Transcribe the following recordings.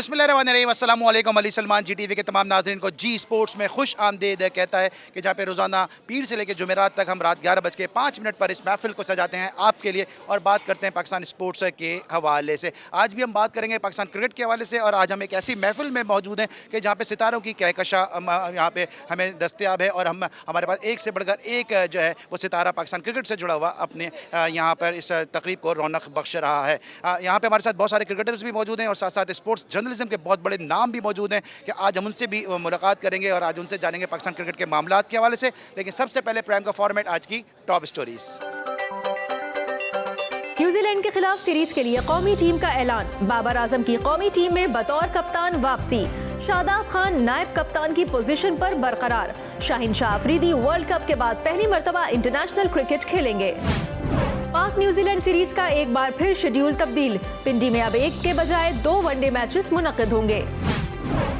बिस्मिल्लाहिर्रहमानिर्रहीम, अस्सलामु अलैकुम। अली सलमान जी टीवी के तमाम नाज़रीन को जी स्पोर्ट्स में खुश आमदीद कहता है कि जहाँ पे रोज़ाना पीर से लेकर जुमेरात तक हम रात 11:05 पर इस महफिल को सजाते हैं आपके लिए और बात करते हैं पाकिस्तान स्पोर्ट्स के हवाले से। आज भी हम बात करेंगे पाकिस्तान क्रिकेट के हवाले से और आज हम एक ऐसी महफिल में मौजूद हैं कि जहाँ पे सितारों की कहकशा यहाँ पे हमें दस्तयाब है और हम हमारे पास एक से बढ़कर एक जो है वो सितारा पाकिस्तान क्रिकेट से जुड़ा हुआ अपने यहाँ पर इस तकरीब को रौनक बख्श रहा है। यहाँ पे हमारे साथ बहुत सारे क्रिकेटर्स भी मौजूद हैं और साथ साथ स्पोर्ट्स जर्नलिज्म के बहुत बड़े नाम भी मौजूद हैं कि आज हम उनसे भी मुलाकात करेंगे और आज उनसे जानेंगे पाकिस्तान क्रिकेट के मामलात के हवाले से। लेकिन सबसे पहले प्राइम का फॉर्मेट, आज की टॉप स्टोरीज। न्यूजीलैंड के खिलाफ सीरीज के लिए कौमी टीम का ऐलान। बाबर आजम की कौमी टीम में बतौर कप्तान वापसी। शादाब खान नायब कप्तान की पोजीशन पर बरकरार। शाहीन शाह अफरीदी वर्ल्ड कप के बाद पहली मर्तबा इंटरनेशनल क्रिकेट खेलेंगे। पाक न्यूजीलैंड सीरीज का एक बार फिर शेड्यूल तब्दील। पिंडी में अब एक के बजाय 2 वनडे मैचेस मुनक्किद होंगे।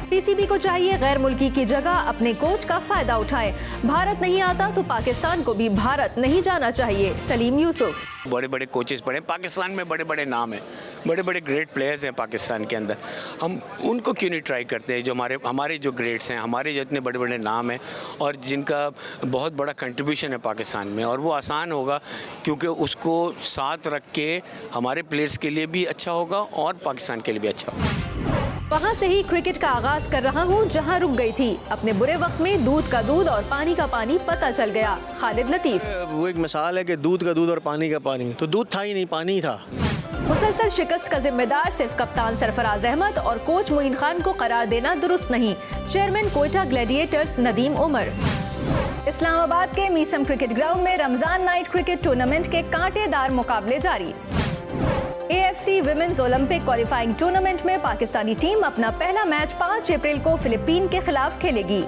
पीसीबी को चाहिए गैर मुल्की की जगह अपने कोच का फायदा उठाएं। भारत नहीं आता तो पाकिस्तान को भी भारत नहीं जाना चाहिए। सलीम यूसुफ। बड़े बड़े कोचेस पढ़े पाकिस्तान में, बड़े बड़े नाम हैं, बड़े बड़े ग्रेट प्लेयर्स हैं पाकिस्तान के अंदर। हम उनको क्यों नहीं ट्राई करते जो हमारे जो ग्रेट्स हैं, हमारे जो इतने बड़े बड़े नाम हैं और जिनका बहुत बड़ा कंट्रीब्यूशन है पाकिस्तान में। और वो आसान होगा क्योंकि उसको साथ रख के हमारे प्लेयर्स के लिए भी अच्छा होगा और पाकिस्तान के लिए भी अच्छा होगा। वहाँ से ही क्रिकेट का आगाज कर रहा हूँ जहाँ रुक गई थी। अपने बुरे वक्त में दूध का दूध और पानी का पानी पता चल गया। खालिद लतीफ। वो एक मिसाल है कि दूध का दूध और पानी का पानी, तो दूध था ही नहीं, पानी ही था। मुसलसल शिकस्त का जिम्मेदार सिर्फ कप्तान सरफराज अहमद और कोच मोइन खान को करार देना दुरुस्त नहीं। Chairman Quetta Gladiators Nadeem Umar. इस्लामाबाद के मीसम क्रिकेट ग्राउंड में रमजान नाइट क्रिकेट टूर्नामेंट के कांटेदार मुकाबले जारी। AFC women's Olympic qualifying tournament में पाकिस्तानी टीम अपना पहला मैच 5 अप्रैल को फिलीपीन के खिलाफ खेलेगी।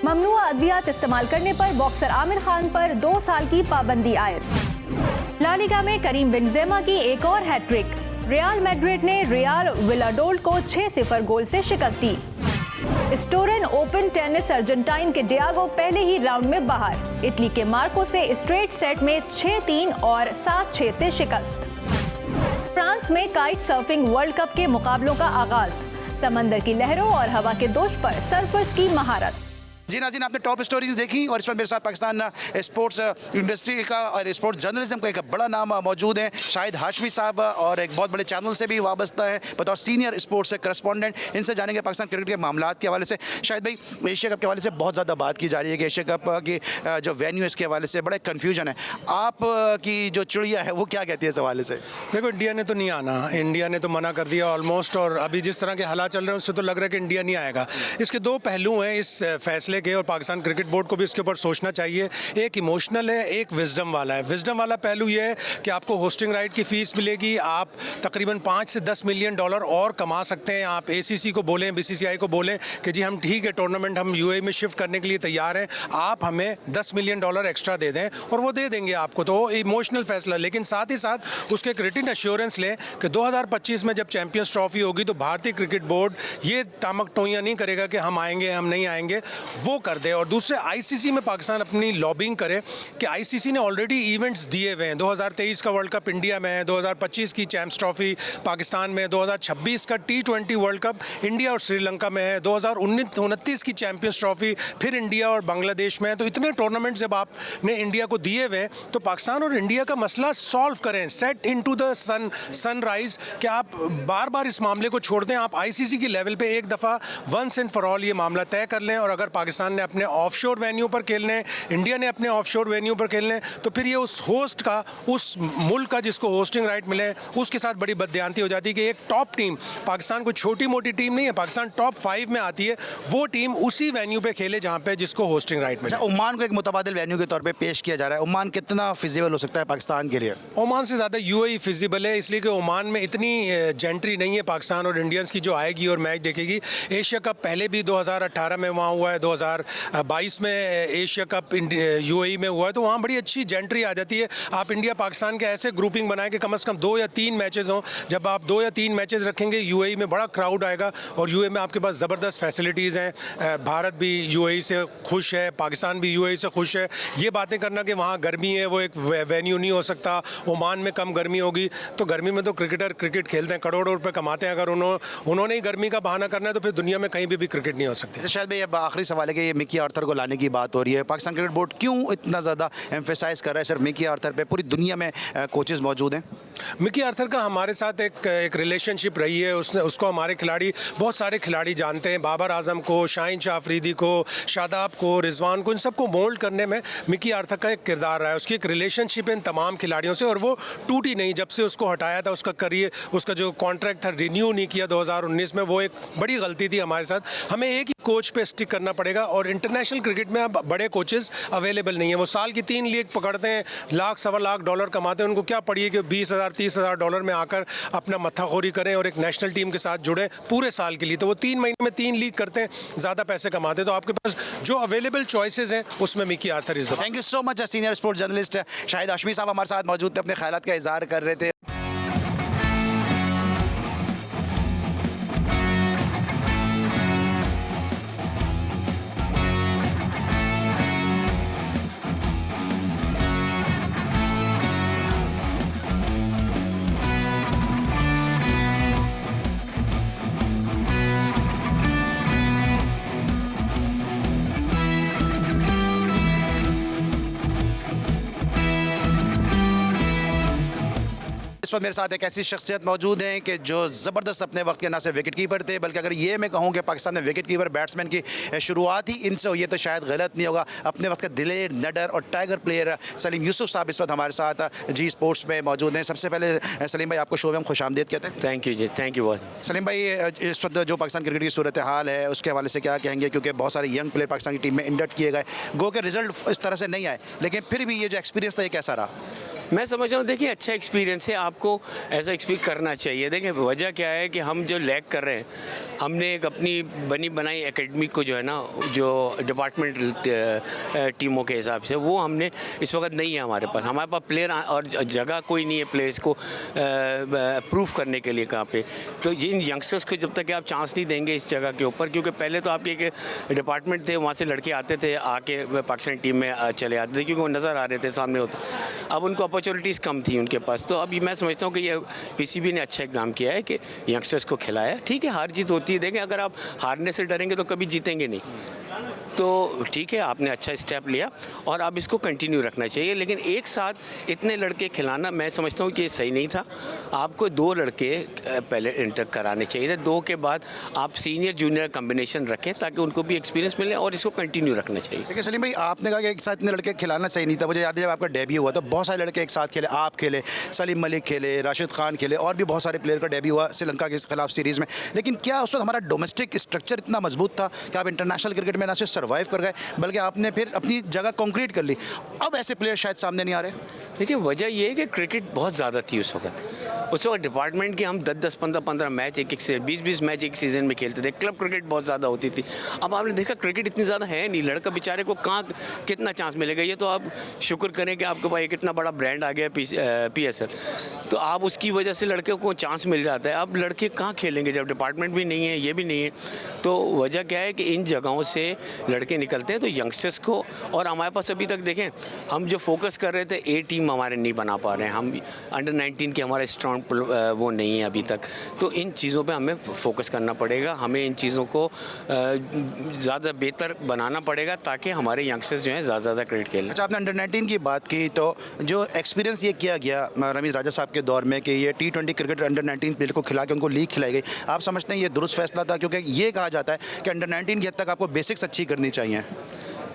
ममनुआ अद्वियात इस्तेमाल करने पर बॉक्सर आमिर खान पर 2 साल की पाबंदी आयद। ला लीगा में करीम बेंजेमा की एक और हैट्रिक। रियल मैड्रिड ने रियल विलाडोल्ड को 6-0 गोल से शिकस्त दी। स्टोरन ओपन टेनिस अर्जेंटाइन के डियागो पहले ही राउंड में बाहर। इटली के मार्को से स्ट्रेट सेट में 6-3 और 7-6 से शिकस्त। फ्रांस में काइट सर्फिंग वर्ल्ड कप के मुकाबलों का आगाज। समंदर की लहरों और हवा के दोष पर सर्फर्स की महारत। जी नाज़रीन, आपने टॉप स्टोरीज देखी और इस पर मेरे साथ पाकिस्तान स्पोर्ट्स इंडस्ट्री का और स्पोर्ट्स जर्नलिज्म का एक बड़ा नाम मौजूद है, शाहिद हाशमी साहब, और एक बहुत बड़े चैनल से भी वाबस्ता है बतौर सीनियर स्पोर्ट्स करस्पॉन्डेंट। इनसे जानेंगे पाकिस्तान क्रिकेट के मामलात के हवाले से। शाहिद भाई, एशिया कप के हवाले से बहुत ज़्यादा बात की जा रही है कि एशिया कप की जो वेन्यू है इसके हवाले से बड़ा कन्फ्यूजन है। आप की जो चिड़िया है वो क्या कहती है इस हवाले से? देखो, इंडिया ने तो नहीं आना, इंडिया ने तो मना कर दिया ऑलमोस्ट, और अभी जिस तरह के हालात चल रहे हैं उससे तो लग रहा है कि इंडिया नहीं आएगा। इसके 2 पहलू हैं इस फैसले के और पाकिस्तान क्रिकेट बोर्ड को भी इसके ऊपर सोचना चाहिए। एक इमोशनल है, एक विजडम वाला है। विजडम वाला पहलू ये है कि आपको होस्टिंग राइट की फीस मिलेगी, आप तकरीबन 5 से 10 मिलियन डॉलर और कमा सकते हैं। आप ACC को बोलें, BCCI को बोलें कि जी हम ठीक है, टूर्नामेंट हम UAE में शिफ्ट करने के लिए तैयार हैं, आप हमें 10 मिलियन डॉलर एक्स्ट्रा दे दें, और वो दे देंगे आपको। तो इमोशनल फैसला, लेकिन साथ ही साथ उसके एक रिटन एश्योरेंस लें कि 2025 में जब चैंपियंस ट्रॉफी होगी तो भारतीय क्रिकेट बोर्ड ये टामक टोइयां नहीं करेगा कि हम आएंगे हम नहीं आएंगे, वो कर दे। और दूसरे ICC में पाकिस्तान अपनी लॉबिंग करे कि ICC ने ऑलरेडी इवेंट्स दिए हुए हैं। 2023 का वर्ल्ड कप इंडिया में है, 2025 की चैंपियंस ट्रॉफी पाकिस्तान में, 2026 का T20 वर्ल्ड कप इंडिया और श्रीलंका में है, 2029 की चैंपियंस ट्रॉफी फिर इंडिया और बांग्लादेश में है। तो इतने टूर्नामेंट जब आपने इंडिया को दिए हुए हैं तो पाकिस्तान और इंडिया का मसला सॉल्व करें, सेट इनटू द सनराइज, कि आप बार बार इस मामले को छोड़ दें। आप ICC की लेवल पे एक दफ़ा वंस एंड फॉर ऑल ये मामला तय कर लें। और अगर पाकिस्तान ने अपने ऑफशोर वेन्यू पर खेलने, इंडिया ने अपने ऑफशोर वेन्यू पर खेलने, तो फिर ये उस होस्ट का, उस मुल्क का जिसको होस्टिंग राइट मिले, उसके साथ बड़ी बददियानती हो जाती है कि एक टॉप टीम, पाकिस्तान कोई छोटी मोटी टीम नहीं है, पाकिस्तान टॉप 5 में आती है, वो टीम उसी वेन्यू पे खेले जहाँ पे जिसको होस्टिंग राइट मिले। ओमान को एक मुतबादिल वेन्यू के तौर पे पेश किया जा रहा है। ओमान कितना फिजिबल हो सकता है पाकिस्तान के लिए? ओमान से ज़्यादा UAE फिजिबल है, इसलिए कि ओमान में इतनी जेंट्री नहीं है पाकिस्तान और इंडियंस की जो आएगी और मैच देखेगी। एशिया कप पहले भी 2018 में वहाँ हुआ है, 2022 में एशिया कप यूएई में हुआ है, तो वहाँ बड़ी अच्छी जेंट्री आ जाती है। आप इंडिया पाकिस्तान के ऐसे ग्रुपिंग बनाएं कि कम से कम 2 या 3 मैचेस हों। जब आप 2 या 3 मैचेस रखेंगे यूएई में बड़ा क्राउड आएगा, और यूएई में आपके पास ज़बरदस्त फैसिलिटीज़ हैं। भारत भी यूएई से खुश है, पाकिस्तान भी यूएई से खुश है। ये बातें करना कि वहाँ गर्मी है वो एक वेन्यू नहीं हो सकता, ओमान में कम गर्मी होगी, तो गर्मी में तो क्रिकेटर क्रिकेट खेलते हैं, करोड़ों रुपए कमाते हैं। अगर उन्होंने ही गर्मी का बहाना करना है तो फिर दुनिया में कहीं भी क्रिकेट नहीं हो सकती। तो शायद भाई अब आखिरी सवाल है कि ये मिकी आर्थर को लाने की बात हो रही है, पाकिस्तान क्रिकेट बोर्ड क्यों इतना ज़्यादा एम्फेसाइज कर रहा है सिर्फ मिकी आर्थर पे? पूरी दुनिया में कोचेज़ मौजूद हैं। मिकी आर्थर का हमारे साथ एक रिलेशनशिप रही है। उसको हमारे खिलाड़ी, बहुत सारे खिलाड़ी जानते हैं, बाबर आजम को, शाहीन शाह अफरीदी को, शादाब को, रिजवान को, इन सबको मोल्ड करने में मिकी आर्थर का एक किरदार रहा है। उसकी एक रिलेशनशिप है इन तमाम खिलाड़ियों से, और वो टूटी नहीं। जब से उसको हटाया था, उसका करियर, उसका जो कॉन्ट्रैक्ट था रिन्यू नहीं किया 2019 में, वो एक बड़ी गलती थी हमारे साथ। हमें एक ही कोच पे स्टिक करना पड़ेगा, और इंटरनेशनल क्रिकेट में अब बड़े कोचेस अवेलेबल नहीं है। वो साल की 3 लीग पकड़ते हैं, लाख सवा लाख डॉलर कमाते हैं। उनको क्या पड़ी कि 20,000 30,000 डॉलर में आकर अपना मत्थाखोरी करें और एक नेशनल टीम के साथ जुड़े पूरे साल के लिए। तो वो 3 महीने में 3 लीग करते हैं, ज़्यादा पैसे कमाते हैं। तो आपके पास जो अवेलेबल चॉइसेस हैं उसमें Mickey Arthur is. Thank you so much. Senior sports journalist Shahid Hashmi साहब हमारे साथ मौजूद थे, अपने ख्यालात का इजहार कर रहे थे। इस वक्त मेरे साथ एक ऐसी शख्सियत मौजूद हैं कि जो ज़बरदस्त अपने वक्त के ना सिर्फ विकेट कीपर थे, बल्कि अगर ये मैं कहूँ कि पाकिस्तान में विकेट कीपर बैट्समैन की शुरुआत ही इनसे हुई है तो शायद गलत नहीं होगा। अपने वक्त के दिलेर, निडर और टाइगर प्लेयर सलीम यूसुफ साहब इस वक्त हमारे साथ जी स्पोर्ट्स में मौजूद हैं। सबसे पहले सलीम भाई, आपको शो में हम खुशामदीद कहते हैं। Thank you ji, thank you बहुत। सलीम भाई, इस वक्त जो पाकिस्तान क्रिकेट की सूरत हाल है उसके हवाले से क्या कहेंगे? क्योंकि बहुत सारे यंग प्लेयर पाकिस्तान की टीम में इंडक्ट किए गए, गो के रिजल्ट इस तरह से नहीं आए, लेकिन फिर भी ये जो एक्सपीरियंस था ये कैसा रहा? मैं समझ रहा हूँ, देखिए अच्छा एक्सपीरियंस है, आपको ऐसा एक्सपीरियंस करना चाहिए। देखिए वजह क्या है कि हम जो लैग कर रहे हैं, हमने एक अपनी बनी बनाई एकेडमी को जो है ना, जो डिपार्टमेंटल टीमों के हिसाब से वो हमने इस वक्त नहीं है हमारे पास प्लेयर और जगह कोई नहीं है प्लेयर्स को प्रूफ करने के लिए कहाँ पे। तो इन यंगस्टर्स को जब तक आप चांस नहीं देंगे इस जगह के ऊपर, क्योंकि पहले तो आपके एक डिपार्टमेंट थे, वहाँ से लड़के आते थे, आके पाकिस्तान टीम में चले आते थे क्योंकि वो नज़र आ रहे थे सामने होते। अब उनको अपॉर्चुनिटीज़ कम थी उनके पास। तो अभी मैं समझता हूँ कि ये पीसीबी ने अच्छा काम किया है कि यंगस्टर्स को खिलाया। ठीक है, हार जीत होती है, देखें अगर आप हारने से डरेंगे तो कभी जीतेंगे नहीं। तो ठीक है, आपने अच्छा स्टेप लिया और अब इसको कंटिन्यू रखना चाहिए। लेकिन एक साथ इतने लड़के खिलाना मैं समझता हूँ कि ये सही नहीं था। आपको 2 लड़के पहले इंटर कराने चाहिए थे, 2 के बाद आप सीनियर जूनियर कम्बिनेशन रखें ताकि उनको भी एक्सपीरियंस मिले और इसको कंटिन्यू रखना चाहिए। देखिए सलीम भाई, आपने कहा कि एक साथ इतने लड़के खिलाना सही नहीं था। मुझे याद है जब आपका डेब्यू हुआ तो बहुत सारे लड़के एक साथ खेले, आप खेले, सलीम मलिक खेले, राशिद खान खेले, और भी बहुत सारे प्लेयर का डेब्यू हुआ श्रीलंका के खिलाफ सीरीज़ में। लेकिन क्या उस वक्त हमारा डोमेस्टिक स्ट्रक्चर इतना मजबूत था कि आप इंटरनेशनल क्रिकेट में ना सिर्फ सर्वाइव कर गए बल्कि आपने फिर अपनी जगह कंक्रीट कर ली? अब ऐसे प्लेयर शायद सामने नहीं आ रहे। देखिए वजह ये है कि क्रिकेट बहुत ज़्यादा थी उस वक्त डिपार्टमेंट के हम 10-10, 15-15 मैच एक से 20-20 मैच एक सीज़न में खेलते थे। क्लब क्रिकेट बहुत ज़्यादा होती थी। अब आपने देखा क्रिकेट इतनी ज़्यादा है नहीं, लड़का बेचारे को कहाँ कितना चांस मिलेगा। ये तो आप शुक्र करें कि आपके पास कितना बड़ा ब्रांड आ गया PSL, तो आप उसकी वजह से लड़के को चांस मिल जाता है। अब लड़के कहाँ खेलेंगे जब डिपार्टमेंट भी नहीं है, ये भी नहीं है। तो वजह क्या है कि इन जगहों से लड़के निकलते हैं। तो यंगस्टर्स को, और हमारे पास अभी तक देखें हम जो फोकस कर रहे थे, A टीम हमारे नहीं बना पा रहे हैं, हम अंडर 19 के हमारे स्ट्रॉन्ग वो नहीं है अभी तक। तो इन चीज़ों पे हमें फोकस करना पड़ेगा, हमें इन चीज़ों को ज़्यादा बेहतर बनाना पड़ेगा ताकि हमारे यंगस्टर्स जो हैं ज़्यादा क्रिकेट खेलें। अच्छा, आपने अंडर 19 की बात की, तो जो एक्सपीरियंस ये किया गया रमीज़ राजा साहब के दौर में कि ये T20 क्रिकेट अंडर 19 प्लेयर को खिला के उनको लीग खिलाई गई, आप समझते हैं ये दुरुस्त फैसला था? क्योंकि ये कहा जाता है कि अंडर 19 की हद तक आपको बेसिक्स अच्छी करनी चाहिए।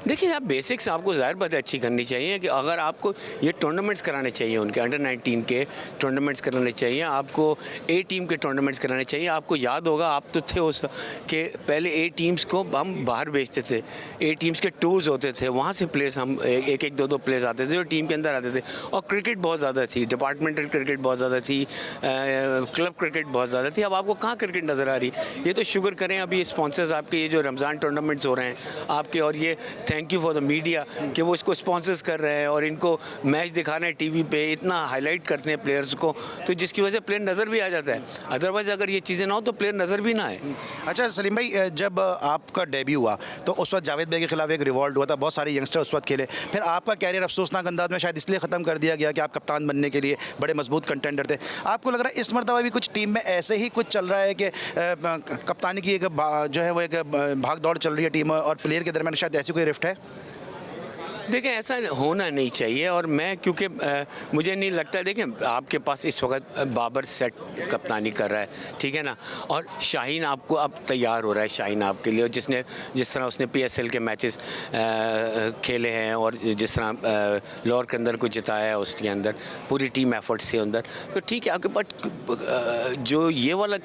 देखिए आप बेसिक्स आपको ज़ाहिर बात है अच्छी करनी चाहिए कि अगर आपको ये टूर्नामेंट्स कराने चाहिए, उनके अंडर-19 के टूर्नामेंट्स कराने चाहिए, आपको ए टीम के टूर्नामेंट्स कराने चाहिए। आपको याद होगा आप तो थे उस कि पहले ए टीम्स को हम बाहर भेजते थे, ए टीम्स के टूर्स होते थे, वहाँ से प्लेयर्स हम एक एक दो दो प्लेयर्स आते थे जो टीम के अंदर आते थे। और क्रिकेट बहुत ज़्यादा थी, डिपार्टमेंटल क्रिकेट बहुत ज़्यादा थी, क्लब क्रिकेट बहुत ज़्यादा थी। अब आपको कहाँ क्रिकेट नज़र आ रही? ये तो शुक्र करें अभी स्पॉन्सर्स आपके ये जो रमज़ान टूर्नामेंट्स हो रहे हैं आपके, और ये thank you for the media कि वो इसको स्पॉन्सर्स कर रहे हैं और इनको मैच दिखा रहे हैं टीवी पे, इतना हाईलाइट करते हैं प्लेयर्स को, तो जिसकी वजह से प्लेयर नज़र भी आ जाता है। अदरवाइज अगर ये चीज़ें ना हो तो प्लेयर नज़र भी ना आए। अच्छा सलीम भाई, जब आपका डेब्यू हुआ तो उस वक्त जावेद भाई के खिलाफ एक रिवॉल्ट हुआ था, बहुत सारे यंगस्टर उस वक्त खेले, फिर आपका कैरियर अफसोसनाक अंदाज में शायद इसलिए ख़त्म कर दिया गया कि आप कप्तान बनने के लिए बड़े मजबूत कंटेंडर थे। आपको लग रहा है इस मरतबा भी कुछ टीम में ऐसे ही कुछ चल रहा है कि कप्तानी की एक जो है वो एक भाग दौड़ चल रही है टीम और प्लेयर के दरमियान, शायद ऐसी कोई रिफ्ट है? देखें ऐसा होना नहीं चाहिए, और मैं क्योंकि मुझे नहीं लगता, देखें आपके पास इस वक्त बाबर सेट कप्तानी कर रहा है, ठीक है ना, और शाहीन आपको अब तैयार हो रहा है, शाहीन आपके लिए, और जिस तरह उसने PSL के मैचेस खेले हैं और जिस तरह लाहौर के अंदर को जिताया है, उसके अंदर पूरी टीम एफर्ट से अंदर, तो ठीक है आपके पास जो ये वाला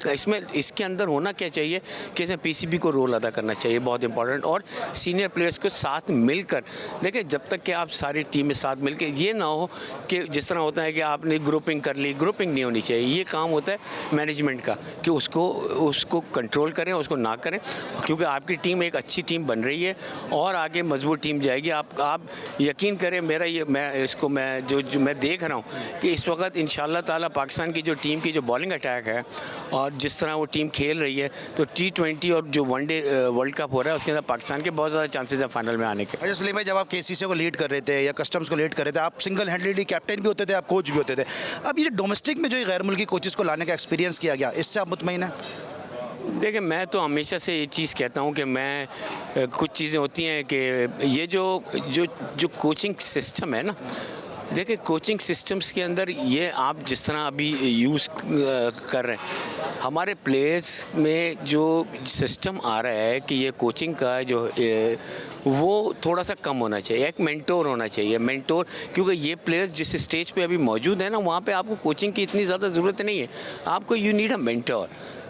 इसके अंदर होना क्या चाहिए कि इसमें PCB को रोल अदा करना चाहिए, बहुत इंपॉर्टेंट, और सीनियर प्लेयर्स को साथ मिलकर देखें, जब तक कि आप सारी टीम में साथ मिलकर, ये ना हो कि जिस तरह होता है कि आपने ग्रुपिंग कर ली, ग्रुपिंग नहीं होनी चाहिए। ये काम होता है मैनेजमेंट का कि उसको कंट्रोल करें, उसको ना करें, क्योंकि आपकी टीम एक अच्छी टीम बन रही है और आगे मजबूत टीम जाएगी। आप यकीन करें, मैं जो मैं देख रहा हूँ कि इस वक्त इंशाल्लाह ताला पाकिस्तान की जो टीम की जो बॉलिंग अटैक है और जिस तरह वो टीम खेल रही है, तो T20 और जो वनडे वर्ल्ड कप हो रहा है उसके अंदर पाकिस्तान के बहुत ज़्यादा चांसेस है फाइनल में आने के। अच्छा सलीम भाई, जब आप KCC को लीड कर रहे थे या कस्टम्स को लीड कर रहे थे, आप सिंगल हैंडली कैप्टन भी होते थे, आप कोच भी होते थे। अब ये डोमेस्टिक में जो गैर मुल्की कोचेस को लाने का एक्सपीरियंस किया गया, इससे आप मुतमईन हैं? देखिए मैं तो हमेशा से ये चीज़ कहता हूँ कि मैं कुछ चीज़ें होती हैं कि ये जो कोचिंग सिस्टम है ना, देखिए कोचिंग सिस्टम्स के अंदर ये आप जिस तरह अभी यूज़ कर रहे हैं, हमारे प्लेयर्स में जो सिस्टम आ रहा है कि ये कोचिंग का जो वो थोड़ा सा कम होना चाहिए, एक मेंटोर होना चाहिए, मेंटोर, क्योंकि ये प्लेयर्स जिस स्टेज पे अभी मौजूद है ना, वहाँ पे आपको कोचिंग की इतनी ज़्यादा ज़रूरत नहीं है, आपको यू नीड अ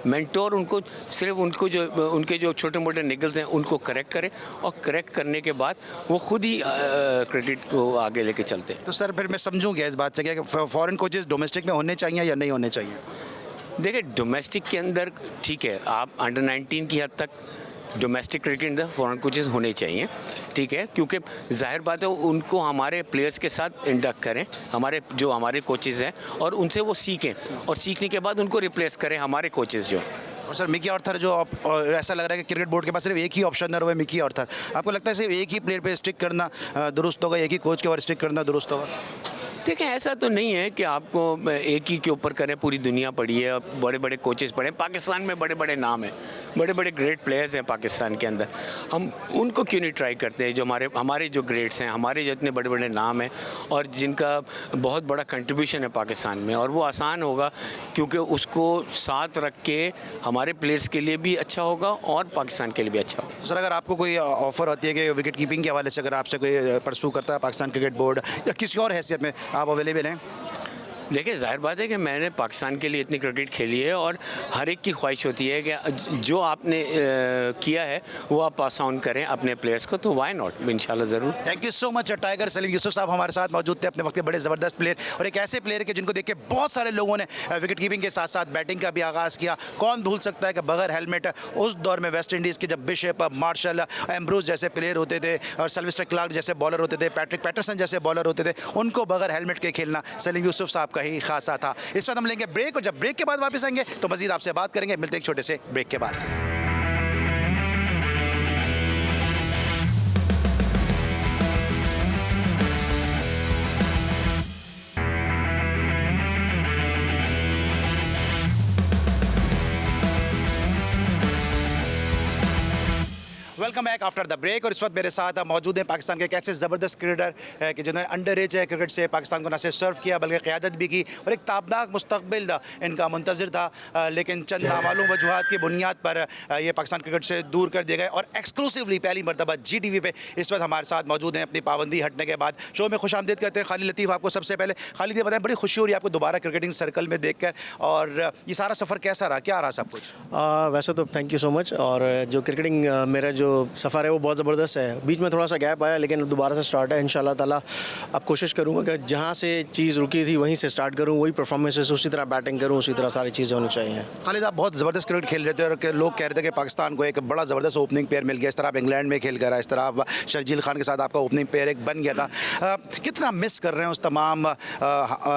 मेंटोर उनको सिर्फ उनके जो छोटे मोटे निगल्स हैं उनको करेक्ट करें, और करेक्ट करने के बाद वो खुद ही क्रेडिट को आगे लेके चलते हैं। तो सर फिर मैं समझूंगा इस बात से कि फॉरेन कोचेस डोमेस्टिक में होने चाहिए या नहीं होने चाहिए? देखिए डोमेस्टिक के अंदर ठीक है, आप अंडर-19 की हद तक डोमेस्टिक क्रिकेट के अंदर फॉरेन कोचेस होने चाहिए, ठीक है, क्योंकि जाहिर बात है उनको हमारे प्लेयर्स के साथ इंडक्ट करें, हमारे कोचेस हैं, और उनसे वो सीखें, और सीखने के बाद उनको रिप्लेस करें हमारे कोचेस जो। और सर मिकी आर्थर जो ऐसा लग रहा है कि क्रिकेट बोर्ड के पास सिर्फ एक ही ऑप्शन है, वो है मिकी आर्थर। आपको लगता है सिर्फ एक ही प्लेयर पे स्टिक करना दुरुस्त होगा, एक ही कोच के ऊपर स्टिक करना दुरुस्त होगा? देखें ऐसा तो नहीं है कि आपको एक ही के ऊपर करें, पूरी दुनिया पड़ी है, बड़े बड़े कोचेस पड़े हैं, पाकिस्तान में बड़े बड़े नाम हैं, बड़े बड़े ग्रेट प्लेयर्स हैं पाकिस्तान के अंदर, हम उनको क्यों नहीं ट्राई करते हैं? जो हमारे जो ग्रेट्स हैं, हमारे जो इतने बड़े बड़े नाम हैं और जिनका बहुत बड़ा कंट्रीब्यूशन है पाकिस्तान में, और वो आसान होगा क्योंकि उसको साथ रख के हमारे प्लेयर्स के लिए भी अच्छा होगा और पाकिस्तान के लिए भी अच्छा होगा। तो सर अगर आपको कोई ऑफर होती है कि विकेट कीपिंग के हवाले से अगर आपसे कोई परसू करता है पाकिस्तान क्रिकेट बोर्ड या किसी और हैसियत में, आप अवेलेबल हैं? देखिए जाहिर बात है कि मैंने पाकिस्तान के लिए इतनी क्रिकेट खेली है और हर एक की ख्वाहिश होती है कि जो आपने किया है वो आप पास ऑन करें अपने प्लेयर्स को, तो वाई नॉट, इंशाल्लाह ज़रूर। Thank you so much tiger Salim Yusuf साहब हमारे साथ मौजूद थे, अपने वक्त के बड़े ज़बरदस्त प्लेयर, और एक ऐसे प्लेयर के जिनको देख के बहुत सारे लोगों ने विकेट कीपिंग के साथ साथ बैटिंग का भी आगाज़ किया। कौन भूल सकता है कि बगैर हेलमेट उस दौर में वेस्ट इंडीज़ के जब बिशप, मार्शल, एम्ब्रोज जैसे प्लेयर होते थे और सिल्वेस्टर क्लार्क जैसे बॉलर होते थे, पैट्रिक पैटरसन जैसे बॉलर होते थे, उनको बगैर हेलमेट के खेलना सलीम यूसुफ साहब का ही खासा था। इस वक्त हम लेंगे ब्रेक, और जब ब्रेक के बाद वापस आएंगे तो मजीद आपसे बात करेंगे। मिलते हैं एक छोटे से ब्रेक के बाद। Welcome back after the break और इस वक्त मेरे साथ मौजूद हैं पाकिस्तान के एक ऐसे ज़बरदस्त क्रिकेटर कि जिन्होंने अंडर एज क्रिकेट से पाकिस्तान को न सिर्फ सर्व किया बल्कि क़यादत भी की और एक ताबनाक मुस्तकबिल इनका मुंतज़िर था, लेकिन चंद नामालूम वजूहात की बुनियाद पर ये पाकिस्तान क्रिकेट से दूर कर दिए गए और एक्सक्लूसिवली पहली मरतबा GTV पे इस वक्त हमारे साथ मौजूद हैं। अपनी पाबंदी हटने के बाद शो में खुश आमदीद करते हैं खालिद लतीफ़। आपको सबसे पहले खालिद ये बताएं, बड़ी खुशी हो रही है आपको दोबारा क्रिकेटिंग सर्कल में देखकर, और ये सारा सफ़र कैसा रहा, क्या रहा सब कुछ? वैसे तो थैंक यू सो मच। और जो क्रिकेटिंग मेरा जो सफ़र है वो बहुत ज़बरदस्त है। बीच में थोड़ा सा गैप आया लेकिन दोबारा से स्टार्ट है इंशाल्लाह ताला। अब कोशिश करूँगा कि जहाँ से चीज़ रुकी थी वहीं से स्टार्ट करूँ, वही परफॉर्मेंसेस उसी तरह बैटिंग करूँ, उसी तरह सारी चीज़ें होनी चाहिए। खालिद आप बहुत ज़बरदस्त क्रिकेट खेल रहे थे और लोग कह रहे थे कि पाकिस्तान को एक बड़ा ज़बरदस्त ओपनिंग पेयर मिल गया। इस तरह आप इंग्लैंड में खेल कर आए, इस तरह आप शर्जील खान के साथ आपका ओपनिंग पेयर एक बन गया था। कितना मिस कर रहे हैं उस तमाम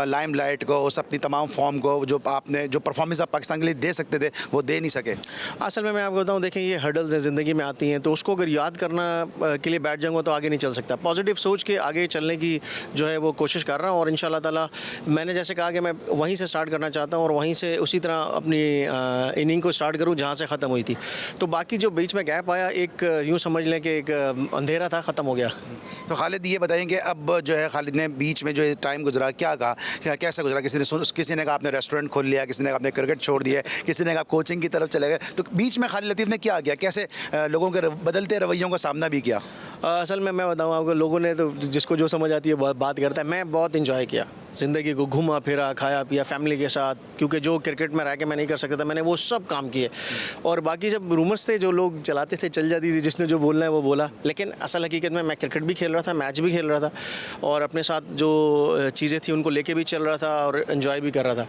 लाइमलाइट को, उस अपनी तमाम फॉर्म को जो आपने जो परफॉर्मेंस आप पाकिस्तान के लिए दे सकते थे वो दे नहीं सके? असल में मैं आपको बताऊँ, देखें ये हर्डल्स हैं ज़िंदगी में आती हैं, तो उसको अगर याद करना के लिए बैठ जाऊँगा तो आगे नहीं चल सकता। पॉजिटिव सोच के आगे चलने की जो है वो कोशिश कर रहा हूँ और इंशाल्लाह ताला मैंने जैसे कहा कि मैं वहीं से स्टार्ट करना चाहता हूँ और वहीं से उसी तरह अपनी इनिंग को स्टार्ट करूँ जहाँ से ख़त्म हुई थी। तो बाकी जो बीच में गैप आया, एक यूँ समझ लें कि एक अंधेरा था, ख़त्म हो गया। तो खालिद ये बताएं कि अब जो है खालिद ने बीच में जो टाइम गुजरा क्या कहा, कैसे गुजरा? किसी ने कहा आपने रेस्टोरेंट खोल लिया, किसी ने कहा आपने क्रिकेट छोड़ दिया, किसी ने कहा कोचिंग की तरफ चले गए। तो बीच में खालिद लतीफ़ ने क्या किया, कैसे लोगों के बदलते रवैयों का सामना भी किया? असल में मैं बताऊँ आपको, लोगों ने तो जिसको जो समझ आती है बात करता है। मैं बहुत इंजॉय किया ज़िंदगी को, घूमा फिरा, खाया पिया फैमिली के साथ, क्योंकि जो क्रिकेट में रह के मैं नहीं कर सकता था मैंने वो सब काम किए। और बाकी जब रूमर्स थे जो लोग चलाते थे चल जाती थी, जिसने जो बोलना है वो बोला, लेकिन असल हकीकत में मैं क्रिकेट भी खेल रहा था, मैच भी खेल रहा था और अपने साथ जो चीज़ें थी उनको लेके भी चल रहा था और इन्जॉय भी कर रहा था।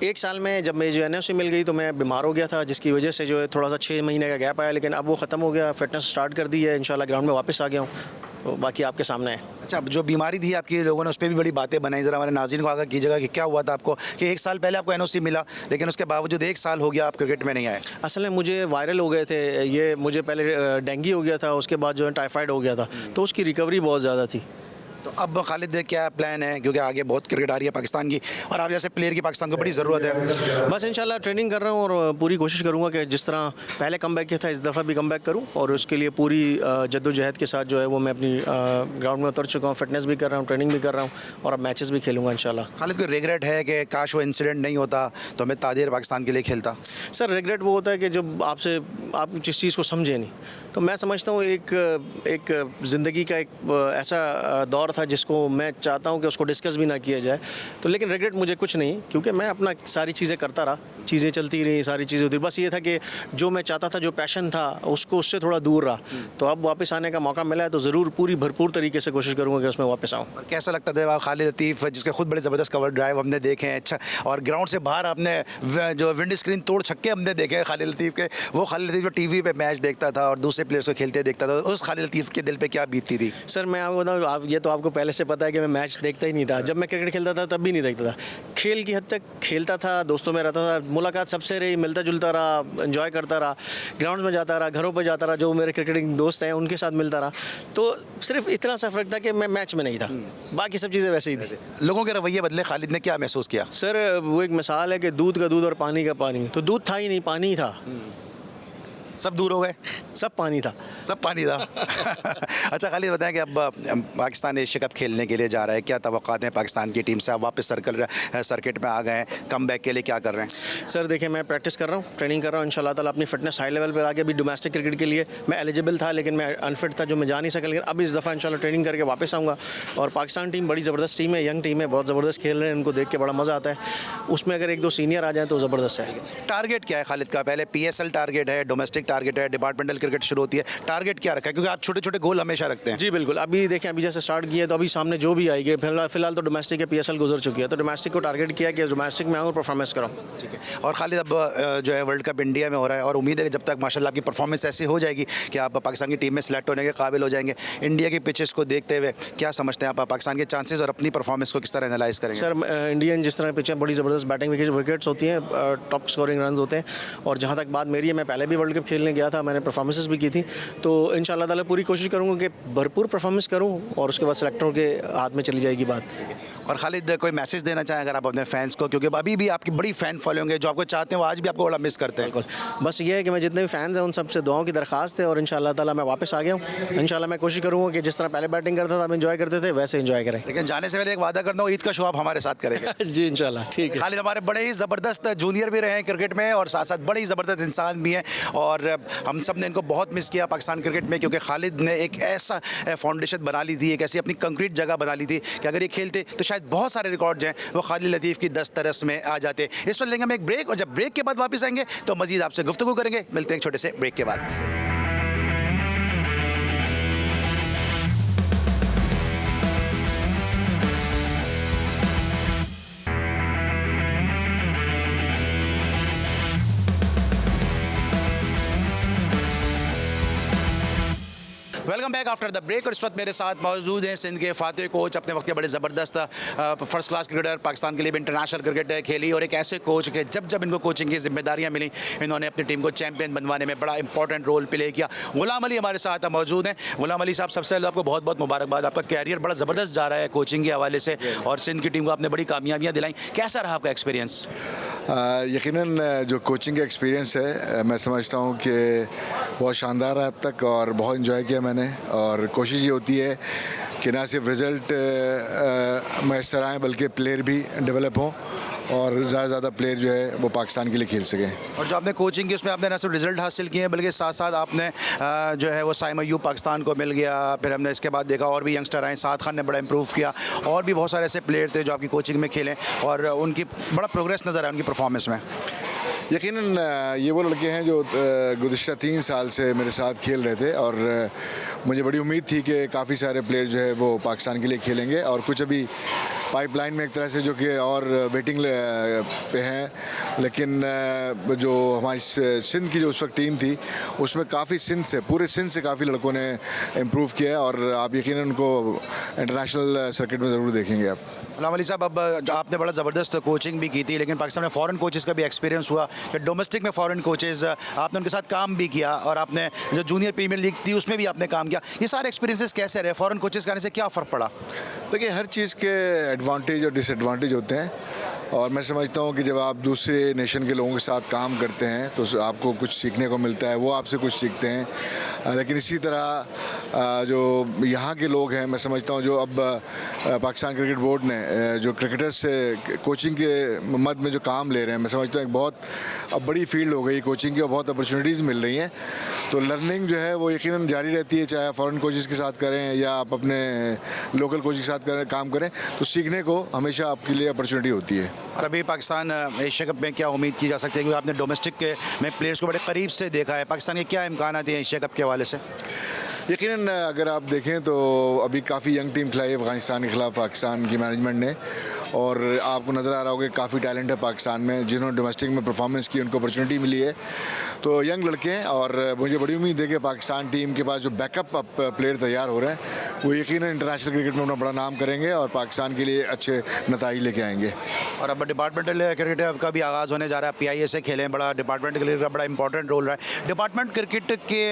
एक साल में जब मेरी जो NOC मिल गई तो मैं बीमार हो गया था, जिसकी वजह से जो है थोड़ा सा 6 महीने का गैप आया, लेकिन अब वो ख़त्म हो गया। फिटनेस स्टार्ट कर दी है, इंशाल्लाह ग्राउंड में वापस आ गया हूँ, तो बाकी आपके सामने है। अच्छा, जो बीमारी थी आपकी, लोगों ने उस पर भी बड़ी बातें बनाई, ज़रा हमारे नाज़रीन को आगाह कीजिएगा कि क्या हुआ था आपको कि 1 साल पहले आपको NOC मिला लेकिन उसके बावजूद 1 साल हो गया आप क्रिकेट में नहीं आए? असल में मुझे वायरल हो गए थे, ये मुझे पहले डेंगू हो गया था, उसके बाद जो है टाइफाइड हो गया था, तो उसकी रिकवरी बहुत ज़्यादा थी। तो अब खालिद क्या प्लान है, क्योंकि आगे बहुत क्रिकेट आ रही है पाकिस्तान की और आप जैसे प्लेयर की पाकिस्तान को बड़ी ज़रूरत है? बस इंशाल्लाह ट्रेनिंग कर रहा हूँ और पूरी कोशिश करूँगा कि जिस तरह पहले कमबैक किया था इस दफ़ा भी कमबैक करूँ और उसके लिए पूरी जद्दोजहद के साथ जो है वो मैं अपनी ग्राउंड में उतर चुका हूँ, फिटनेस भी कर रहा हूँ, ट्रेनिंग भी कर रहा हूँ और अब मैचेस भी खेलूँगा इंशाल्लाह। खालिद को रिग्रेट है कि काश वो इंसिडेंट नहीं होता तो मैं ताजर पाकिस्तान के लिए खेलता? सर रिग्रेट वो होता है कि जब आप जिस चीज़ को समझे नहीं, तो मैं समझता हूँ एक ज़िंदगी का एक ऐसा दौर था जिसको मैं चाहता हूँ कि उसको डिस्कस भी ना किया जाए। तो लेकिन रिग्रेट मुझे कुछ नहीं, क्योंकि मैं अपना सारी चीज़ें करता रहा, चीज़ें चलती रही, सारी चीज़ें होती। बस ये था कि जो मैं चाहता था, जो पैशन था, उसको उससे थोड़ा दूर रहा। तो अब वापस आने का मौका मिला है तो ज़रूर पूरी भरपूर तरीके से कोशिश करूँगा कि उसमें वापस आऊँ। और कैसा लगता था खालिद लतीफ़, जिसके खुद बड़े ज़बरदस्त कवर ड्राइव हमने देखे हैं, अच्छा, और ग्राउंड से बाहर आपने जो विंड स्क्रीन तोड़ छक्के हमने देखे हैं खालिद लतीफ़ के, वो खालिद लतीफ़ जो TV पे मैच देखता था और दूसरे प्लेयर्स को खेलते देखता था, उस खालिद लतीफ़ के दिल पे क्या बीतती थी? सर मैं आपको बताऊँ, ये तो आपको पहले से पता है कि मैं मैच देखता ही नहीं था। जब मैं क्रिकेट खेलता था तब भी नहीं देखता था, खेल की हद तक खेलता था, दोस्तों में रहता था, मुलाकात सबसे रही, मिलता जुलता रहा, एंजॉय करता रहा, ग्राउंड में जाता रहा, घरों पर जाता रहा, जो मेरे क्रिकेटिंग दोस्त हैं उनके साथ मिलता रहा। तो सिर्फ इतना सा फ़र्क था कि मैं मैच में नहीं था, बाकी सब चीज़ें वैसे ही थी। लोगों के रवैये बदले, खालिद ने क्या महसूस किया? सर वो एक मिसाल है कि दूध का दूध और पानी का पानी, तो दूध था ही नहीं, पानी ही था, सब दूर हो गए, सब पानी था, सब पानी था। अच्छा खालिद बताएं कि अब पाकिस्तान एशिया कप खेलने के लिए जा रहा है, क्या तवक्कात हैं पाकिस्तान की टीम से? आप वापस सर्किट में आ गए हैं, कम बैक के लिए क्या कर रहे हैं? सर देखिए मैं प्रैक्टिस कर रहा हूँ, ट्रेनिंग कर रहा हूँ, इंशाल्लाह ताला अपनी फिटनेस हाई लेवल पर आके भी डोमेस्टिक क्रिकेट के लिए मैं एलिजिबल था लेकिन मैं अनफिट था, जो मैं जा नहीं सका, लेकिन अब इस दफ़ा इंशाल्लाह ट्रेनिंग करके वापस आऊँगा। और पाकिस्तान टीम बड़ी ज़बरदस्त टीम है, यंग टीम है, बहुत ज़बरदस्त खेल रहे हैं, उनको देख के बड़ा मज़ा आता है। उसमें अगर 1-2 सीनियर आ जाएँ तो ज़बरदस्त है। टारगेट क्या है खालिद का? पहले PSL टारगेट है, डोमेस्टिक टारगेट है, डिपार्टमेंटल क्रिकेट शुरू होती है, टारगेट क्या रखा है? क्योंकि आप छोटे छोटे गोल हमेशा रखते हैं। जी बिल्कुल, अभी देखें अभी जैसे स्टार्ट किया तो अभी सामने जो भी आएगी, फिलहाल तो डोमेस्टिक है, PSL गुजर चुकी है, तो डोमेस्टिक को टारगेट किया कि डोमेस्टिक में आऊँ, परफॉर्मेंस कराऊँ। ठीक है। और खालिद अब जो है वर्ल्ड कप इंडिया में हो रहा है और उम्मीद है कि जब तक माशाल्लाह आपकी परफॉर्मेंस ऐसी हो जाएगी कि आप पाकिस्तान की टीम में सेलेक्ट होने के काबिल हो जाएंगे, इंडिया की पिचेस को देखते हुए क्या समझते हैं आप पाकिस्तान के चांसेस और अपनी परफॉर्मेंस को किस तरह एनालाइज करेंगे? सर इंडियन जिस तरह पिचें बड़ी ज़बरदस्त बैटिंग विकेट्स होती हैं, टॉप स्कोरिंग रन होते हैं, और जहाँ तक बात मेरी है, मैं पहले भी वर्ल्ड कप खेलने गया था, मैंने परफॉर्मेंस प्रॉमिसेस भी की थी। तो इंशाल्लाह ताला पूरी कोशिश करूँगा कि भरपूर परफॉर्मेंस करूँ और उसके बाद सेलेक्टरों के हाथ में चली जाएगी बात। और खालिद, कोई मैसेज देना चाहें अगर आप अपने फैंस को, क्योंकि अभी भी आपकी बड़ी फ़ैन फॉलोइंग है, जो आपको चाहते हैं वो आज भी आपको बड़ा मिस करते हैं। बिल्कुल, बस ये है कि मैं जितने भी फैंस हैं उन सबसे दुआओं की दरखास्त है और इंशाल्लाह ताला मैं वापस आ गया हूँ। इंशाल्लाह मैं कोशिश करूँगा कि जिस तरह पहले बैटिंग करता था, आप एंजॉय करते थे, वैसे एंजॉय करें। लेकिन जाने से पहले एक वादा करता हूँ, ईद का शो आप हमारे साथ करेंगे। जी इंशाल्लाह, ठीक है। खालिद हमारे बड़े ही ज़बरदस्त जूनियर भी रहे हैं क्रिकेट में और साथ साथ बड़े ही ज़बरदस्त इंसान भी हैं, और हम सब ने इनको बहुत मिस किया पाकिस्तान क्रिकेट में, क्योंकि खालिद ने एक ऐसा फाउंडेशन बना ली थी, एक ऐसी अपनी कंक्रीट जगह बना ली थी कि अगर ये खेलते तो शायद बहुत सारे रिकॉर्ड जो हैं वो खालिद लतीफ़ की दस्तरस में आ जाते। इस वक्त लेंगे हम एक ब्रेक, और जब ब्रेक के बाद वापस आएंगे तो मज़ीद आपसे गुफ्तगू करेंगे। मिलते हैं एक छोटे से ब्रेक के बाद। Welcome back after the break. और इस वक्त मेरे साथ मौजूद हैं सिंध के फातिह कोच, अपने वक्त के बड़े ज़बरदस्त फर्स्ट क्लास क्रिकेटर, पाकिस्तान के लिए भी इंटरनेशनल क्रिकेट खेली, और एक ऐसे कोच के जब जब इनको कोचिंग की जिम्मेदारियां मिली, इन्होंने अपनी टीम को चैंपियन बनवाने में बड़ा इंपॉर्टेंट रोल प्ले किया। गुलाम अली हमारे साथ मौजूद हैं। गुलाम अली साहब, सबसे पहले आपको बहुत बहुत मुबारकबाद, आपका कैरियर बड़ा ज़बरदस्त जा रहा है कोचिंग के हवाले से, और सिंध की टीम को आपने बड़ी कामयाबियाँ दिलाई। कैसा रहा आपका एक्सपीरियंस? यकीनन जो कोचिंग का एक्सपीरियंस है, मैं समझता हूँ कि बहुत शानदार रहा अब तक, और बहुत इन्जॉय किया मैंने। और कोशिश ये होती है कि ना सिर्फ रिज़ल्ट मैसर आएँ बल्कि प्लेयर भी डेवलप हों, और ज़्यादा से ज़्यादा प्लेयर जो है वो पाकिस्तान के लिए खेल सकें। और जो आपने कोचिंग की उसमें आपने न सिर्फ रिजल्ट हासिल किए हैं, बल्कि साथ साथ आपने जो है वो साइम अय्यूब पाकिस्तान को मिल गया, फिर हमने इसके बाद देखा और भी यंगस्टर आए, साद खान ने बड़ा इंप्रूव किया, और भी बहुत सारे ऐसे प्लेयर थे जो आपकी कोचिंग में खेलें और उनकी बड़ा प्रोग्रेस नज़र आया उनकी परफॉर्मेंस में। यकीनन ये वो लड़के हैं जो गुज़िश्ता 3 साल से मेरे साथ खेल रहे थे, और मुझे बड़ी उम्मीद थी कि काफ़ी सारे प्लेयर जो है वो पाकिस्तान के लिए खेलेंगे, और कुछ अभी पाइपलाइन में एक तरह से जो कि और वेटिंग पे हैं। लेकिन जो हमारी सिंध की जो उस वक्त टीम थी, उसमें काफ़ी पूरे सिंध से काफ़ी लड़कों ने इम्प्रूव किया है, और आप यकीनन उनको इंटरनेशनल सर्किट में ज़रूर देखेंगे आप। गुलाम अली साहब, अब आपने बड़ा ज़बरदस्त कोचिंग भी की थी, लेकिन पाकिस्तान में फ़ॉरेन कोचेज़ का भी एक्सपीरियंस हुआ कि डोमेस्टिक में फ़ॉरेन कोचेज़ आपने उनके साथ काम भी किया, और आपने जो जूनियर प्रीमियर लीग थी उसमें भी आपने काम किया। ये सारे एक्सपीरियंसेस कैसे रहे? फ़ॉरेन कोचेज़ करने से क्या फ़र्क पड़ा? देखिए, हर चीज़ के एडवांटेज और डिसएडवांटेज होते हैं, और मैं समझता हूँ कि जब आप दूसरे नेशन के लोगों के साथ काम करते हैं तो आपको कुछ सीखने को मिलता है, वो आपसे कुछ सीखते हैं। लेकिन इसी तरह जो यहाँ के लोग हैं, मैं समझता हूँ जो अब पाकिस्तान क्रिकेट बोर्ड ने जो क्रिकेटर्स से कोचिंग के मद में जो काम ले रहे हैं, मैं समझता हूँ एक बहुत अब बड़ी फील्ड हो गई कोचिंग की, और बहुत अपॉर्चुनिटीज़ मिल रही हैं। तो लर्निंग जो है वो यकीनन जारी रहती है, चाहे आप फ़ॉरेन कोचेज़ के साथ करें या आप अपने लोकल कोच के साथ काम करें, तो सीखने को हमेशा आपके लिए अपॉर्चुनिटी होती है। और अभी पाकिस्तान एशिया कप में क्या उम्मीद की जा सकती है, क्योंकि आपने डोमेस्टिक के में प्लेयर्स को बड़े करीब से देखा है, पाकिस्तान के क्या इम्कान हैं एशिया कप के हवाले से? यकीनन अगर आप देखें तो अभी काफ़ी यंग टीम खिलाई है अफ़गानिस्तान के ख़िलाफ़ पाकिस्तान की मैनेजमेंट ने, और आपको नज़र आ रहा होगा कि काफ़ी टैलेंट है पाकिस्तान में, जिन्होंने डोमेस्टिक में परफॉर्मेंस की उनको अपॉर्चुनिटी मिली है। तो यंग लड़के हैं, और मुझे बड़ी उम्मीद है कि पाकिस्तान टीम के पास जो बैकअप प्लेयर तैयार हो रहे हैं वो यकीनन इंटरनेशनल क्रिकेट में अपना बड़ा नाम करेंगे और पाकिस्तान के लिए अच्छे नताइज लेके आएंगे। और अब डिपार्टमेंटल क्रिकेट का भी आगाज़ होने जा रहा है, PIA से खेलें, बड़ा डिपार्टमेंट क्रिकेट का बड़ा इंपॉर्टेंट रोल रहा है। डिपार्टमेंट क्रिकेट के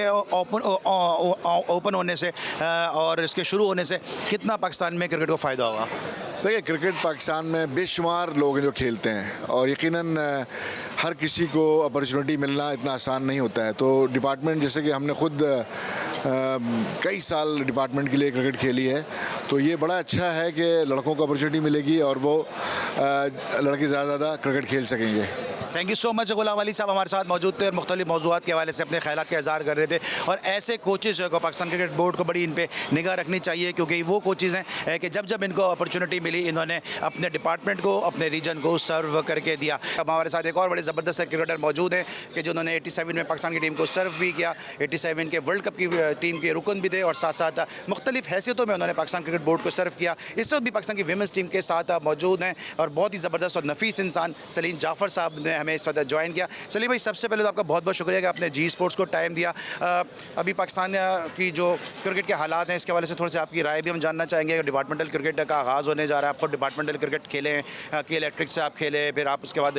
ओपन होने से और इसके शुरू होने से कितना पाकिस्तान में क्रिकेट को फ़ायदा होगा? देखिए, क्रिकेट पाकिस्तान में बेशुमार लोग हैं जो खेलते हैं, और यकीनन हर किसी को अपॉर्चुनिटी मिलना इतना आसान नहीं होता है। तो डिपार्टमेंट, जैसे कि हमने खुद कई साल डिपार्टमेंट के लिए क्रिकेट खेली है, तो ये बड़ा अच्छा है कि लड़कों को अपॉर्चुनिटी मिलेगी और वो लड़के ज़्यादा क्रिकेट खेल सकेंगे। Thank you so much. Ghulam Ali sahab हमारे साथ मौजूद थे और मुख्तलिफ मौज़ूआत के हवाले से अपने ख़यालात का इज़हार कर रहे थे, और ऐसे कोचेज़ को पाकिस्तान क्रिकेट बोर्ड को बड़ी इन पर निगाह रखनी चाहिए, क्योंकि वो कोचेज़ हैं कि जब जब इनको अपॉर्चुनिटी मिली इन्होंने अपने डिपार्टमेंट को, अपने रीजन को सर्व करके दिया। अब हमारे साथ एक और बड़े ज़बरदस्त क्रिकेटर मौजूद हैं कि जिन्होंने 87 में पाकिस्तान की टीम को सर्व भी किया, 87 के वर्ल्ड कप की टीम के रुकन भी थे, और साथ साथ मुख्तलिफ हैसियतों में उन्होंने पाकिस्तान क्रिकेट बोर्ड को सर्व किया। इस वक्त भी पाकिस्तान की वीमेंस टीम के साथ मौजूद हैं, और बहुत ही ज़बरदस्त और नफीस इंसान सलीम जाफ़र साहब ने हमें इस वक्त ज्वाइन किया। सलीम भाई, सबसे पहले तो आपका बहुत बहुत शुक्रिया कि आपने जी स्पोर्ट्स को टाइम दिया। अभी पाकिस्तान की जो क्रिकेट के हालात हैं इसके हवाले से थोड़ी सी आपकी राय भी हम जानना चाहेंगे। डिपार्टमेंटल क्रिकेट का आगाज़ होने जा रहा है, आपको डिपार्टमेंटल क्रिकेट खेले हैं, के इलेक्ट्रिक से आप खेले, फिर आप उसके बाद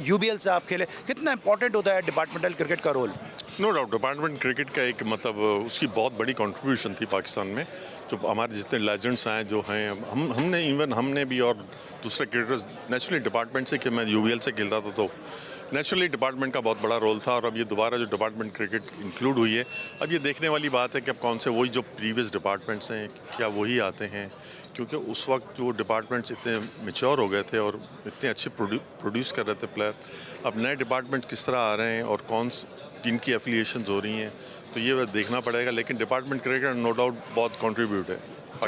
UBL से आप खेले, कितना इंपॉर्टेंट होता है डिपार्टमेंटल क्रिकेट का role? No doubt department cricket का एक मतलब उसकी बहुत बड़ी कंट्रीब्यूशन थी पाकिस्तान में। जो हमारे जितने लेजेंड्स हैं जो हैं हमने भी और दूसरे क्रिकेटर्स नेचुरली डिपार्टमेंट से कि मैं यूवीएल से खेलता था तो नेचुरली डिपार्टमेंट का बहुत बड़ा रोल था। और अब ये दोबारा जो डिपार्टमेंट क्रिकेट इंक्लूड हुई है, अब ये देखने वाली बात है कि अब कौन से वही जो प्रीवियस डिपार्टमेंट्स हैं क्या वही आते हैं, क्योंकि उस वक्त जो डिपार्टमेंट्स इतने मैच्योर हो गए थे और इतने अच्छे प्रोड्यूस कर रहे थे प्लेयर, अब नए डिपार्टमेंट किस तरह आ रहे हैं और किनकी एफिलिएशंस हो रही हैं, तो ये देखना पड़ेगा। लेकिन डिपार्टमेंट क्रिकेट नो डाउट बहुत कंट्रीब्यूट है।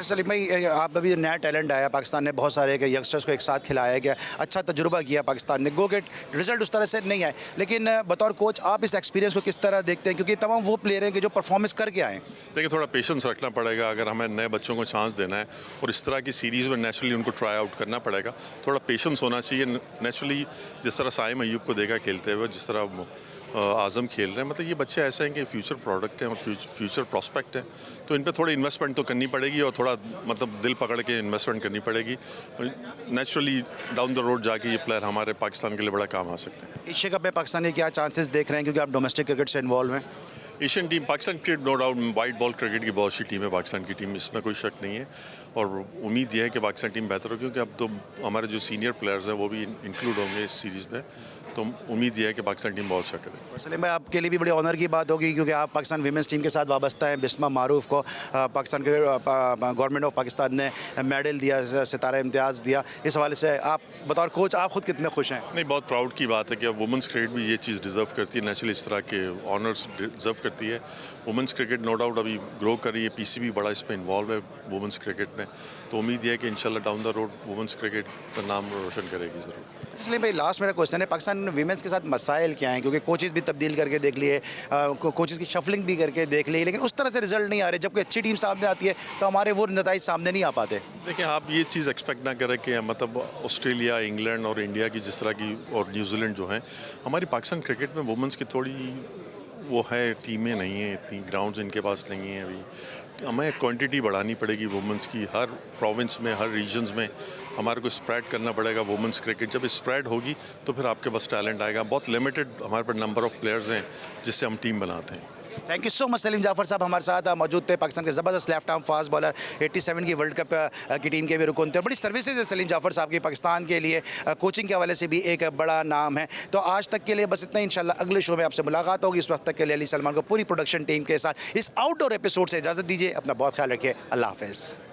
सलीम भाई, आप अभी नया टैलेंट आया पाकिस्तान ने, बहुत सारे यंगस्टर्स को एक साथ खिलाया गया, अच्छा तजुर्बा किया पाकिस्तान ने, गो गेट रिजल्ट उस तरह से नहीं आए, लेकिन बतौर कोच आप इस एक्सपीरियंस को किस तरह देखते हैं, क्योंकि तमाम वो प्लेयर हैं कि जो परफॉर्मेंस करके आए। देखिए, थोड़ा पेशेंस रखना पड़ेगा अगर हमें नए बच्चों को चांस देना है और इस तरह की सीरीज़ में नेचुरली उनको ट्राई आउट करना पड़ेगा। थोड़ा पेशेंस होना चाहिए। नेचुरली जिस तरह साइम अयूब को देखा खेलते हुए, जिस तरह आज़म खेल रहे हैं, मतलब ये बच्चे ऐसे हैं कि फ्यूचर प्रोडक्ट हैं और फ्यूचर प्रोस्पेक्ट हैं, तो इन पे थोड़ी इन्वेस्टमेंट तो करनी पड़ेगी और थोड़ा मतलब दिल पकड़ के इन्वेस्टमेंट करनी पड़ेगी। नेचुरली डाउन द रोड जाके ये प्लेयर हमारे पाकिस्तान के लिए बड़ा काम आ सकते हैं। एशिया कप में पाकिस्तान के क्या चांसेस देख रहे हैं, क्योंकि आप डोमेस्टिक क्रिकेट से इन्वॉल्व हैं? Asian team Pakistan cricket no doubt white ball cricket की बहुत अच्छी टीम है पाकिस्तान की टीम, इसमें कोई शक नहीं है। और उम्मीद यह है कि पाकिस्तान टीम बेहतर हो, क्योंकि अब तो हमारे जो सीनियर प्लेयर्स हैं वो भी इंक्लूड होंगे इस सीरीज़ में, तो उम्मीद यह है कि पाकिस्तान टीम बहुत अच्छा करे। सलीम भाई, आपके लिए भी बड़ी ऑनर की बात होगी, क्योंकि आप पाकिस्तान वीमेंस टीम के साथ वाबस्ता हैं। बिस्मा मारूफ को पाकिस्तान के गवर्नमेंट ऑफ पाकिस्तान ने मेडल दिया, सितारा इम्तियाज़ दिया। इस हवाले से आप बतौर कोच आप खुद कितने खुश हैं? नहीं, बहुत प्राउड की बात है कि अब वुमेंस क्रिकेट भी ये चीज़ डिज़र्व करती है, नेचुरली इस तरह के ऑनर्स डिज़र्व करती है। वुमेंस क्रिकेट नो डाउट अभी ग्रो कर रही है, पीसीबी बड़ा इसमें इन्वॉल्व है वुमेंस क्रिकेट में, तो उम्मीद है कि इंशाल्लाह down the road women's cricket का नाम रोशन करेगी ज़रूर। इसलिए भाई लास्ट मेरा क्वेश्चन है, पाकिस्तान वीमेंस के साथ मसाइल क्या हैं, क्योंकि कोचेज़ भी तब्दील करके देख लिए, कोचेज़ की शफलिंग भी करके देख ली, लेकिन उस तरह से रिजल्ट नहीं आ रहे। जब कोई अच्छी टीम सामने आती है तो हमारे वो नतीजे सामने नहीं आ पाते। देखिए, आप ये चीज़ एक्सपेक्ट ना करें कि मतलब ऑस्ट्रेलिया, इंग्लैंड और इंडिया की जिस तरह की और न्यूजीलैंड जो हैं, हमारी पाकिस्तान क्रिकेट में वुमेंस की थोड़ी वो है, टीमें नहीं हैं, इतनी ग्राउंड्स इनके पास नहीं हैं अभी। हमें क्वांटिटी बढ़ानी पड़ेगी वुमेंस की, हर प्रोविंस में, हर रीजन्स में हमारे को स्प्रेड करना पड़ेगा वुमेंस क्रिकेट। जब स्प्रेड होगी तो फिर आपके पास टैलेंट आएगा। बहुत लिमिटेड हमारे पास नंबर ऑफ प्लेयर्स हैं जिससे हम टीम बनाते हैं। Thank you so much Salim Jaffer साहब, हमारे साथ मौजूद थे। पाकिस्तान के ज़बरदस्त लेफ्ट आर्म फास्ट बॉलर, 87 की वर्ल्ड कप की टीम के भी रुकन थे। बड़ी सर्विसेज है सलीम जाफर साहब की पाकिस्तान के लिए, कोचिंग के हवाले से भी एक बड़ा नाम है। तो आज तक के लिए बस इतना ही, इंशाल्लाह अगले शो में आपसे मुलाकात होगी। इस वक्त तक के लिए अली सलमान को पूरी प्रोडक्शन टीम के साथ इस आउटडोर एपिसोड से इजाज़त दीजिए। अपना बहुत ख्याल रखिए। अल्लाह हाफ़िज़।